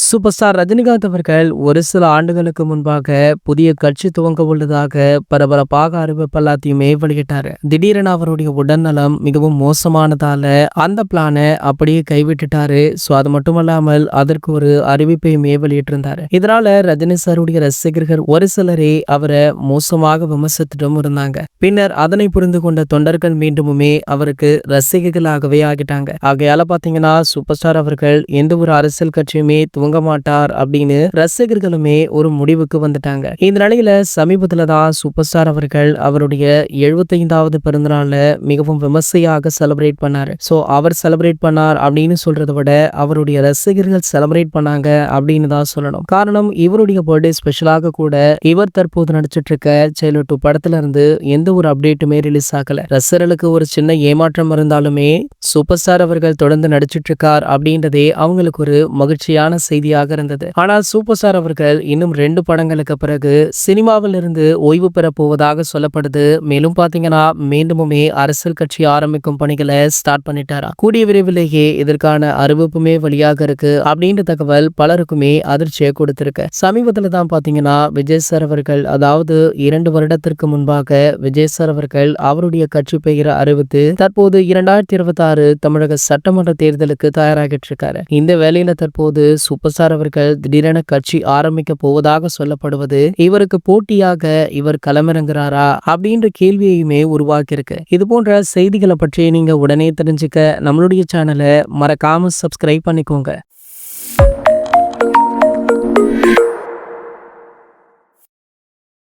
Super star Rajinikanth அவர்கள் ஒரு சில ஆண்டுகளுக்கு முன்பாக புதிய கட்சி துவங்க உள்ளதாக பரபரப்பாக அறிவிப்பு எல்லாத்தையுமே வெளியிட்டாரு. திடீரென அவருடைய உடல்நலம் மிகவும் மோசமானதால அந்த பிளானை அப்படியே கைவிட்டுட்டாரு. சோ அது மட்டுமல்லாமல் அதற்கு ஒரு அறிவிப்பையுமே வெளியிட்டிருந்தாரு. இதனால ரஜினி சாருடைய ரசிகர்கள் ஒரு சிலரே அவரை மோசமாக விமர்சித்துட்டும் இருந்தாங்க. பின்னர் அதனை புரிந்து கொண்ட தொண்டர்கள் மீண்டுமே அவருக்கு ரசிகர்களாகவே ஆகிட்டாங்க. ஆகையால பாத்தீங்கன்னா சூப்பர் ஸ்டார் அவர்கள் எந்த ஒரு அரசியல் கட்சியுமே துவங்க மாட்டார் அப்படின்னு ரசிகர்களுமே ஒரு முடிவுக்கு வந்துட்டாங்க. இந்த நிலையில சமீபத்துல தான் சூப்பர் ஸ்டார் அவர்கள் அவருடைய 75வது பிறந்தநாள்ல மிகவும் விமர்சையாக செலிப்ரேட் பண்ணாரு. சோ அவர் செலிப்ரேட் பண்ணார் அப்படின்னு சொல்றதை விட அவருடைய ரசிகர்கள் செலிப்ரேட் பண்ணாங்க அப்படின்னு தான் சொல்லணும். காரணம் இவருடைய பர்த்டே ஸ்பெஷலாக கூட இவர் தற்போது நடிச்சிட்டு இருக்க செயலர் 2 படத்துல இருந்து எந்த ஒரு அப்டேட்டுமே ரிலீஸ் ஆகல. ரசிகர்களுக்கு ஒரு சின்ன ஏமாற்றம் இருந்தாலுமே சூப்பர் ஸ்டார் அவர்கள் தொடர்ந்து நடிச்சிட்டு இருக்கார் அப்படின்றதே அவங்களுக்கு ஒரு மகிழ்ச்சியான செய்தியாக இருந்தது. ஆனால் சூப்பர் ஸ்டார் அவர்கள் இன்னும் 2 படங்களுக்கு பிறகு சினிமாவில் இருந்து ஓய்வு பெற போவதாக சொல்லப்படுது. மேலும் பாத்தீங்கன்னா மீண்டுமே அரசியல் கட்சி ஆரம்பிக்கும் பணிகளை ஸ்டார்ட் பண்ணிட்டாரா. கூடிய விரைவிலேயே இதற்கான அறிவிப்புமே வெளியாக இருக்கு அப்படின்ற தகவல் பலருக்குமே அதிர்ச்சியை கொடுத்திருக்கு. சமீபத்துல தான் பாத்தீங்கன்னா விஜய் சார் அவர்கள், அதாவது 2 வருடத்திற்கு முன்பாக விஜய் சார் அவர்கள் அவருடைய கட்சி பெயரை அறிவித்து தற்போது 2026 தமிழக சட்டமன்ற தேர்தலுக்கு தயாராகிட்டு இருக்காரு. இந்த வேளையில தற்போது சூப்பர் ஸ்டார் அவர்கள் திடீரென கட்சி ஆரம்பிக்க போவதாக சொல்லப்படுவது இவருக்கு போட்டியாக இவர் களமிறங்குறாரா அப்படின்ற கேள்வியுமே உருவாக்கி இருக்கு. இது போன்ற செய்திகளை பற்றி நீங்க உடனே தெரிஞ்சுக்க நம்மளுடைய சேனலை மறக்காம சப்ஸ்கிரைப் பண்ணிக்கோங்க.